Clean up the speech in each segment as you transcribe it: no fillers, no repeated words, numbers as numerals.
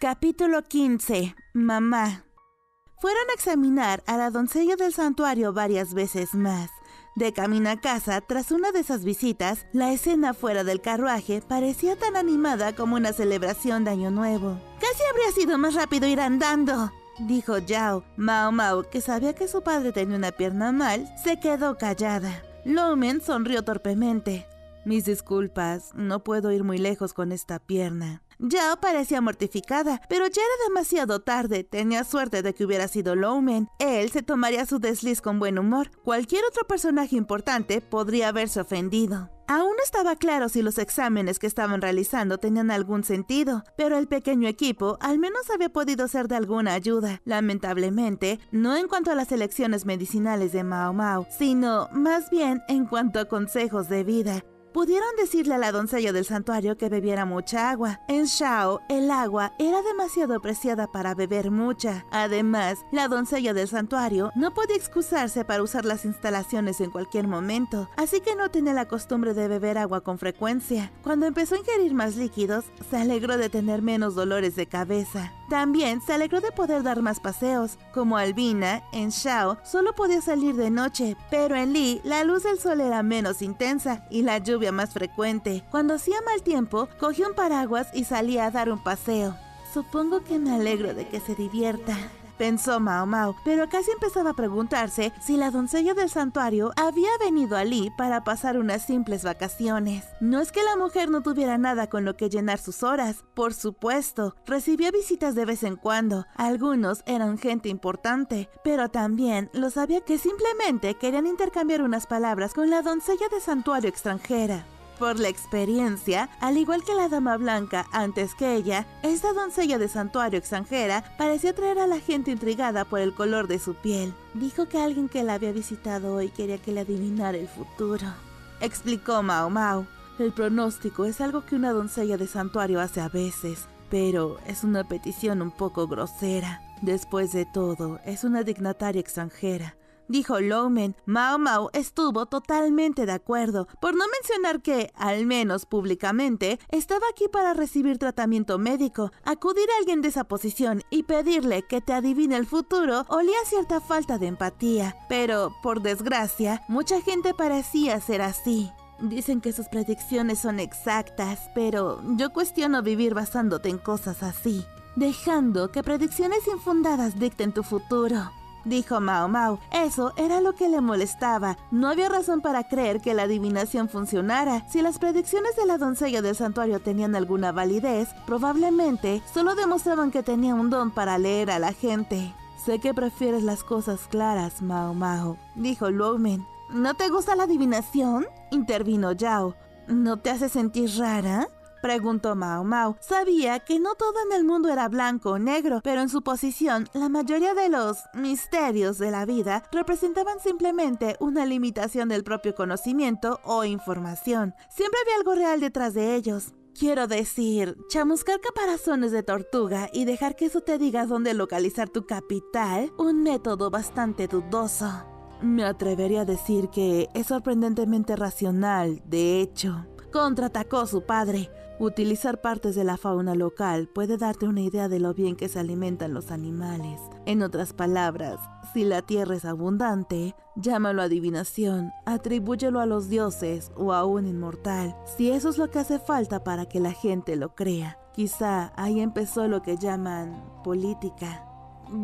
Capítulo 15. Mamá. Fueron a examinar a la doncella del santuario varias veces más. De camino a casa, tras una de esas visitas, la escena fuera del carruaje parecía tan animada como una celebración de Año Nuevo. «Casi habría sido más rápido ir andando», dijo Yao. Mao Mao, que sabía que su padre tenía una pierna mal, se quedó callada. Loumen sonrió torpemente. «Mis disculpas, no puedo ir muy lejos con esta pierna». Yao parecía mortificada, pero ya era demasiado tarde. Tenía suerte de que hubiera sido Loumen. Él se tomaría su desliz con buen humor. Cualquier otro personaje importante podría haberse ofendido. Aún no estaba claro si los exámenes que estaban realizando tenían algún sentido, pero el pequeño equipo al menos había podido ser de alguna ayuda. Lamentablemente, no en cuanto a las elecciones medicinales de Mao Mao, sino más bien en cuanto a consejos de vida. Pudieron decirle a la doncella del santuario que bebiera mucha agua. En Shao, el agua era demasiado preciada para beber mucha. Además, la doncella del santuario no podía excusarse para usar las instalaciones en cualquier momento, así que no tenía la costumbre de beber agua con frecuencia. Cuando empezó a ingerir más líquidos, se alegró de tener menos dolores de cabeza. También se alegró de poder dar más paseos. Como Albina, en Shao solo podía salir de noche, pero en Li la luz del sol era menos intensa y la lluvia más frecuente. Cuando hacía mal tiempo, cogió un paraguas y salía a dar un paseo. «Supongo que me alegro de que se divierta», pensó Mao Mao, pero casi empezaba a preguntarse si la doncella del santuario había venido a Li para pasar unas simples vacaciones. No es que la mujer no tuviera nada con lo que llenar sus horas, por supuesto, recibía visitas de vez en cuando. Algunos eran gente importante, pero también lo sabía que simplemente querían intercambiar unas palabras con la doncella de santuario extranjera. Por la experiencia, al igual que la dama blanca antes que ella, esta doncella de santuario extranjera parecía atraer a la gente intrigada por el color de su piel. Dijo que alguien que la había visitado hoy quería que le adivinara el futuro, explicó Mao Mao. El pronóstico es algo que una doncella de santuario hace a veces, pero es una petición un poco grosera. Después de todo, es una dignataria extranjera, dijo Loumen. Mao Mao estuvo totalmente de acuerdo, por no mencionar que, al menos públicamente, estaba aquí para recibir tratamiento médico. Acudir a alguien de esa posición y pedirle que te adivine el futuro olía a cierta falta de empatía, pero, por desgracia, mucha gente parecía ser así. Dicen que sus predicciones son exactas, pero yo cuestiono vivir basándote en cosas así, dejando que predicciones infundadas dicten tu futuro, dijo Mao Mao. Eso era lo que le molestaba. No había razón para creer que la adivinación funcionara. Si las predicciones de la doncella del santuario tenían alguna validez, probablemente solo demostraban que tenía un don para leer a la gente. Sé que prefieres las cosas claras, Mao Mao, dijo Loumen. ¿No te gusta la adivinación?, intervino Yao. ¿No te hace sentir rara?, preguntó Mao Mao. Sabía que no todo en el mundo era blanco o negro, pero en su posición, la mayoría de los misterios de la vida representaban simplemente una limitación del propio conocimiento o información. Siempre había algo real detrás de ellos. Quiero decir, chamuscar caparazones de tortuga y dejar que eso te diga dónde localizar tu capital, un método bastante dudoso. Me atrevería a decir que es sorprendentemente racional, de hecho, contraatacó su padre. Utilizar partes de la fauna local puede darte una idea de lo bien que se alimentan los animales. En otras palabras, si la tierra es abundante, llámalo adivinación, atribúyelo a los dioses o a un inmortal, si eso es lo que hace falta para que la gente lo crea. Quizá ahí empezó lo que llaman política.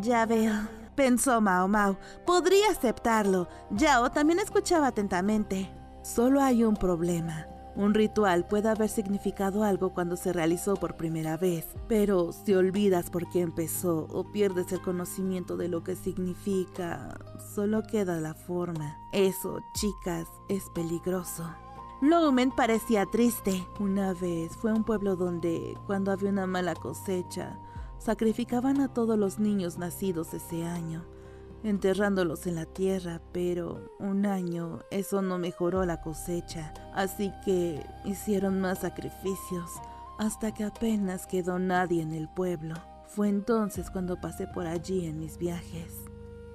Ya veo, pensó Mao Mao. Podría aceptarlo. Yao también escuchaba atentamente. Solo hay un problema. Un ritual puede haber significado algo cuando se realizó por primera vez, pero si olvidas por qué empezó o pierdes el conocimiento de lo que significa, solo queda la forma. Eso, chicas, es peligroso. Loumen parecía triste. Una vez fue a un pueblo donde, cuando había una mala cosecha, sacrificaban a todos los niños nacidos ese año, enterrándolos en la tierra, pero un año eso no mejoró la cosecha, así que hicieron más sacrificios, hasta que apenas quedó nadie en el pueblo. Fue entonces cuando pasé por allí en mis viajes.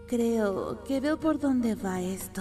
Creo que veo por dónde va esto.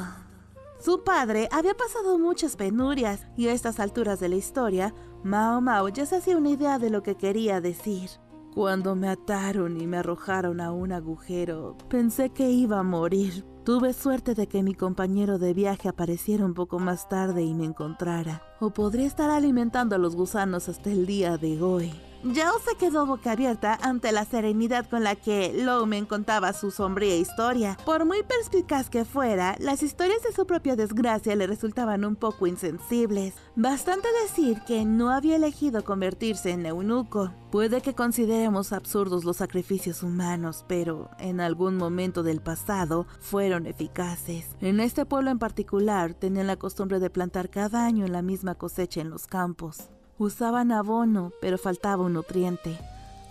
Su padre había pasado muchas penurias, y a estas alturas de la historia, Mao Mao ya se hacía una idea de lo que quería decir. Cuando me ataron y me arrojaron a un agujero, pensé que iba a morir. Tuve suerte de que mi compañero de viaje apareciera un poco más tarde y me encontrara. O podría estar alimentando a los gusanos hasta el día de hoy. Yao se quedó boquiabierta ante la serenidad con la que Lowman contaba su sombría historia. Por muy perspicaz que fuera, las historias de su propia desgracia le resultaban un poco insensibles. Bastante decir que no había elegido convertirse en eunuco. Puede que consideremos absurdos los sacrificios humanos, pero en algún momento del pasado fueron eficaces. En este pueblo en particular tenían la costumbre de plantar cada año la misma cosecha en los campos. Usaban abono, pero faltaba un nutriente,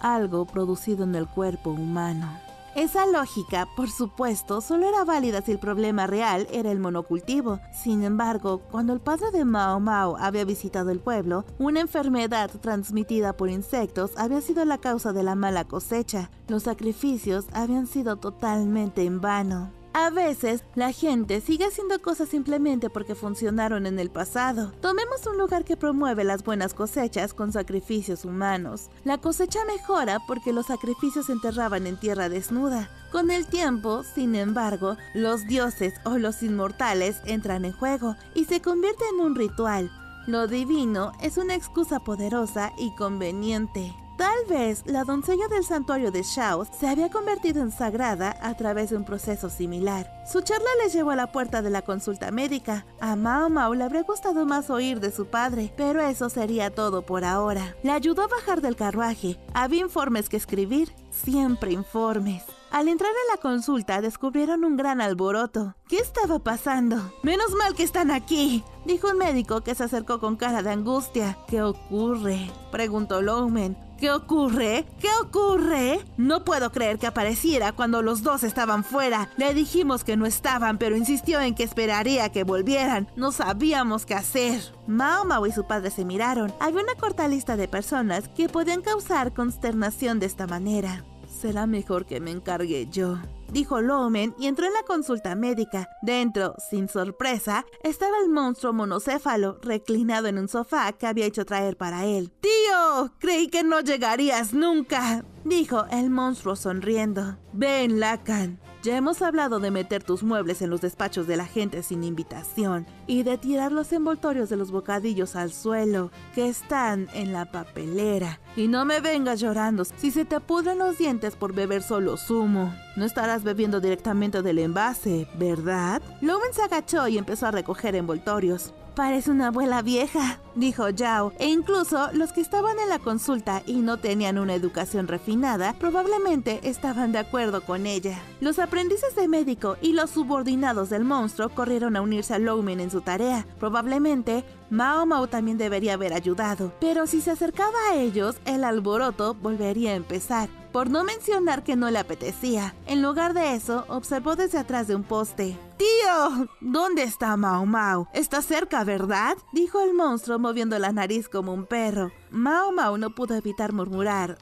algo producido en el cuerpo humano. Esa lógica, por supuesto, solo era válida si el problema real era el monocultivo. Sin embargo, cuando el padre de Mao Mao había visitado el pueblo, una enfermedad transmitida por insectos había sido la causa de la mala cosecha. Los sacrificios habían sido totalmente en vano. A veces, la gente sigue haciendo cosas simplemente porque funcionaron en el pasado. Tomemos un lugar que promueve las buenas cosechas con sacrificios humanos. La cosecha mejora porque los sacrificios se enterraban en tierra desnuda. Con el tiempo, sin embargo, los dioses o los inmortales entran en juego y se convierte en un ritual. Lo divino es una excusa poderosa y conveniente. Tal vez la doncella del santuario de Shao se había convertido en sagrada a través de un proceso similar. Su charla les llevó a la puerta de la consulta médica. A Mao Mao le habría gustado más oír de su padre, pero eso sería todo por ahora. Le ayudó a bajar del carruaje. Había informes que escribir, siempre informes. Al entrar en la consulta descubrieron un gran alboroto. ¿Qué estaba pasando? ¡Menos mal que están aquí!, dijo un médico que se acercó con cara de angustia. ¿Qué ocurre?, preguntó Lowman. ¿Qué ocurre? ¿Qué ocurre? No puedo creer que apareciera cuando los dos estaban fuera. Le dijimos que no estaban, pero insistió en que esperaría que volvieran. No sabíamos qué hacer. Mao Mao y su padre se miraron. Había una corta lista de personas que podían causar consternación de esta manera. Será mejor que me encargue yo, dijo Lowman y entró en la consulta médica. Dentro, sin sorpresa, estaba el monstruo monocéfalo, reclinado en un sofá que había hecho traer para él. ¡Tío! Creí que no llegarías nunca, dijo el monstruo sonriendo. Ven, Lacan. Ya hemos hablado de meter tus muebles en los despachos de la gente sin invitación y de tirar los envoltorios de los bocadillos al suelo que están en la papelera. Y no me vengas llorando si se te pudren los dientes por beber solo zumo. No estarás bebiendo directamente del envase, ¿verdad? Lowman se agachó y empezó a recoger envoltorios. Parece una abuela vieja, dijo Yao, e incluso los que estaban en la consulta y no tenían una educación refinada probablemente estaban de acuerdo con ella. Los aprendices de médico y los subordinados del monstruo corrieron a unirse a Lowman en su tarea. Probablemente Mao Mao también debería haber ayudado, pero si se acercaba a ellos, el alboroto volvería a empezar. Por no mencionar que no le apetecía. En lugar de eso, observó desde atrás de un poste. ¡Tío! ¿Dónde está Mao Mao? Está cerca, ¿verdad?, dijo el monstruo moviendo la nariz como un perro. Mao Mao no pudo evitar murmurar.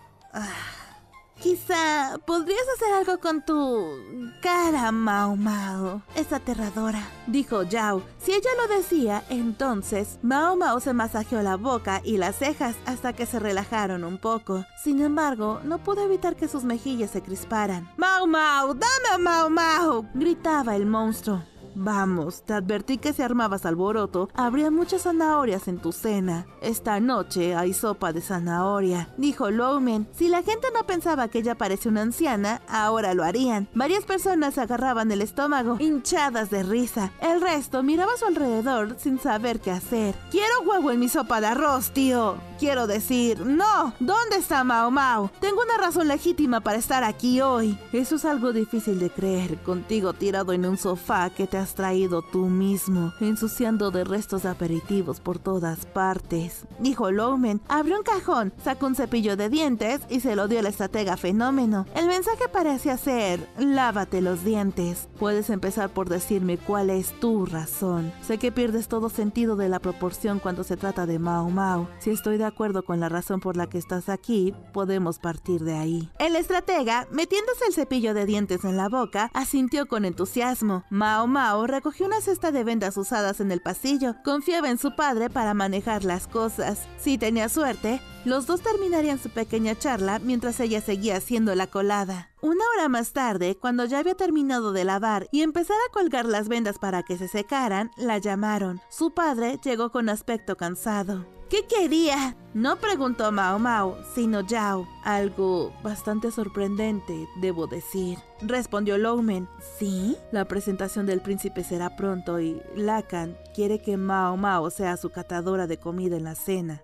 Quizá podrías hacer algo con tu cara, Mao Mao. Es aterradora, dijo Yao. Si ella lo decía, entonces Mao Mao se masajeó la boca y las cejas hasta que se relajaron un poco. Sin embargo, no pudo evitar que sus mejillas se crisparan. ¡Mao Mao! ¡Dame a Mao Mao!, gritaba el monstruo. Vamos, te advertí que si armabas alboroto, habría muchas zanahorias en tu cena. Esta noche hay sopa de zanahoria, dijo Lowman. Si la gente no pensaba que ella parecía una anciana, ahora lo harían. Varias personas se agarraban el estómago, hinchadas de risa. El resto miraba a su alrededor sin saber qué hacer. Quiero huevo en mi sopa de arroz, tío. Quiero decir, no. ¿Dónde está Mao Mao? Tengo una razón legítima para estar aquí hoy. Eso es algo difícil de creer, contigo tirado en un sofá que te has traído tú mismo, ensuciando de restos de aperitivos por todas partes, dijo Lowman. Abrió un cajón, sacó un cepillo de dientes y se lo dio al estratega Fenómeno. El mensaje parecía ser: lávate los dientes. Puedes empezar por decirme cuál es tu razón. Sé que pierdes todo sentido de la proporción cuando se trata de Mao Mao. Si estoy de acuerdo con la razón por la que estás aquí, podemos partir de ahí. El estratega, metiéndose el cepillo de dientes en la boca, asintió con entusiasmo. Mao Mao recogió una cesta de vendas usadas en el pasillo. Confiaba en su padre para manejar las cosas. Si tenía suerte, los dos terminarían su pequeña charla mientras ella seguía haciendo la colada. Una hora más tarde, cuando ya había terminado de lavar y empezar a colgar las vendas para que se secaran, la llamaron. Su padre llegó con aspecto cansado. ¿Qué quería? No preguntó Mao Mao, sino Yao. Algo bastante sorprendente, debo decir, respondió Longmen. ¿Sí? La presentación del príncipe será pronto y Lacan quiere que Mao Mao sea su catadora de comida en la cena.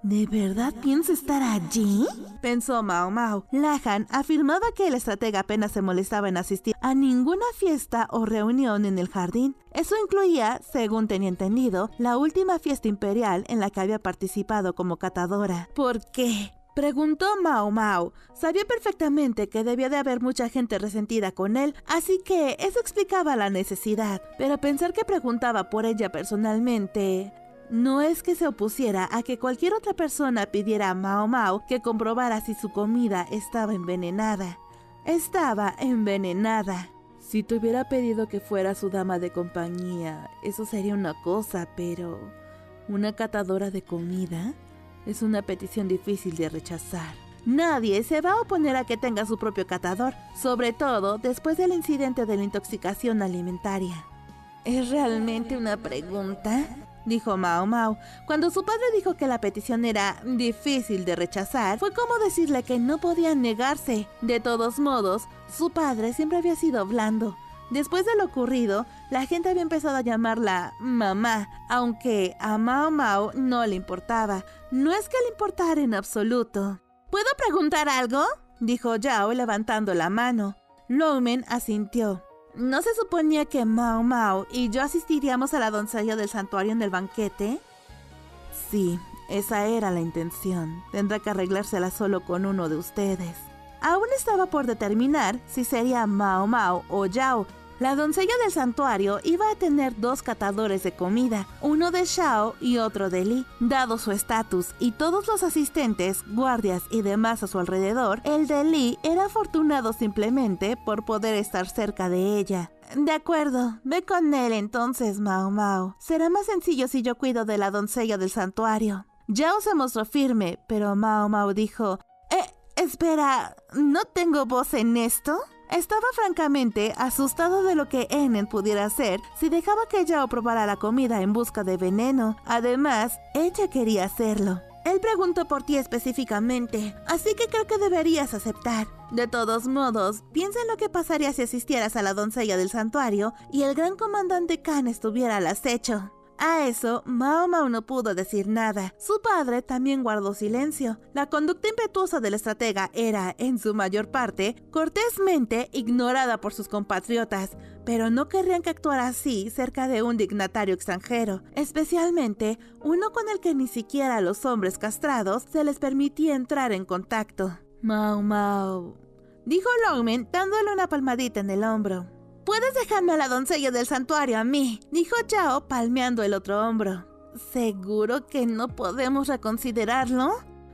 ¿De verdad piensa estar allí?, pensó Mao Mao. Lacan afirmaba que el estratega apenas se molestaba en asistir a ninguna fiesta o reunión en el jardín. Eso incluía, según tenía entendido, la última fiesta imperial en la que había participado como catadora. ¿Por qué?, preguntó Mao Mao. Sabía perfectamente que debía de haber mucha gente resentida con él, así que eso explicaba la necesidad. Pero pensar que preguntaba por ella personalmente... No es que se opusiera a que cualquier otra persona pidiera a Mao Mao que comprobara si su comida estaba envenenada. Estaba envenenada. Si te hubiera pedido que fuera su dama de compañía, eso sería una cosa, pero... ¿una catadora de comida? Es una petición difícil de rechazar. Nadie se va a oponer a que tenga su propio catador, sobre todo después del incidente de la intoxicación alimentaria. ¿Es realmente una pregunta?, dijo Mao Mao. Cuando su padre dijo que la petición era difícil de rechazar, fue como decirle que no podían negarse. De todos modos, su padre siempre había sido blando. Después de lo ocurrido, la gente había empezado a llamarla mamá, aunque a Mao Mao no le importaba. No es que le importara en absoluto. ¿Puedo preguntar algo?, dijo Yao levantando la mano. Longmen asintió. ¿No se suponía que Mao Mao y yo asistiríamos a la doncella del santuario en el banquete? Sí, esa era la intención. Tendrá que arreglársela solo con uno de ustedes. Aún estaba por determinar si sería Mao Mao o Yao. La doncella del santuario iba a tener dos catadores de comida, uno de Shao y otro de Li. Dado su estatus y todos los asistentes, guardias y demás a su alrededor, el de Li era afortunado simplemente por poder estar cerca de ella. De acuerdo, ve con él entonces, Mao Mao. Será más sencillo si yo cuido de la doncella del santuario. Yao se mostró firme, pero Mao Mao dijo, espera, ¿no tengo voz en esto? Estaba francamente asustado de lo que Enen pudiera hacer si dejaba que Yao probara la comida en busca de veneno. Además, ella quería hacerlo. Él preguntó por ti específicamente, así que creo que deberías aceptar. De todos modos, piensa en lo que pasaría si asistieras a la doncella del santuario y el gran comandante Khan estuviera al acecho. A eso, Mao Mao no pudo decir nada. Su padre también guardó silencio. La conducta impetuosa del estratega era, en su mayor parte, cortésmente ignorada por sus compatriotas, pero no querrían que actuara así cerca de un dignatario extranjero, especialmente uno con el que ni siquiera a los hombres castrados se les permitía entrar en contacto. Mao Mao, dijo Longmen dándole una palmadita en el hombro. «Puedes dejarme a la doncella del santuario a mí», dijo Yao palmeando el otro hombro. «¿Seguro que no podemos reconsiderarlo?»,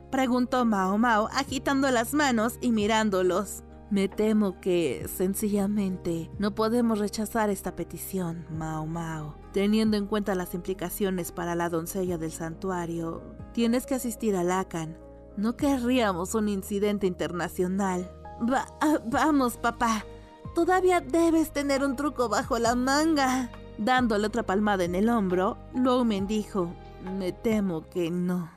preguntó Mao Mao agitando las manos y mirándolos. «Me temo que, sencillamente, no podemos rechazar esta petición, Mao Mao. Teniendo en cuenta las implicaciones para la doncella del santuario, tienes que asistir a Lacan. No querríamos un incidente internacional». Vamos, papá. Todavía debes tener un truco bajo la manga. Dándole otra palmada en el hombro, Longmen dijo, «Me temo que no».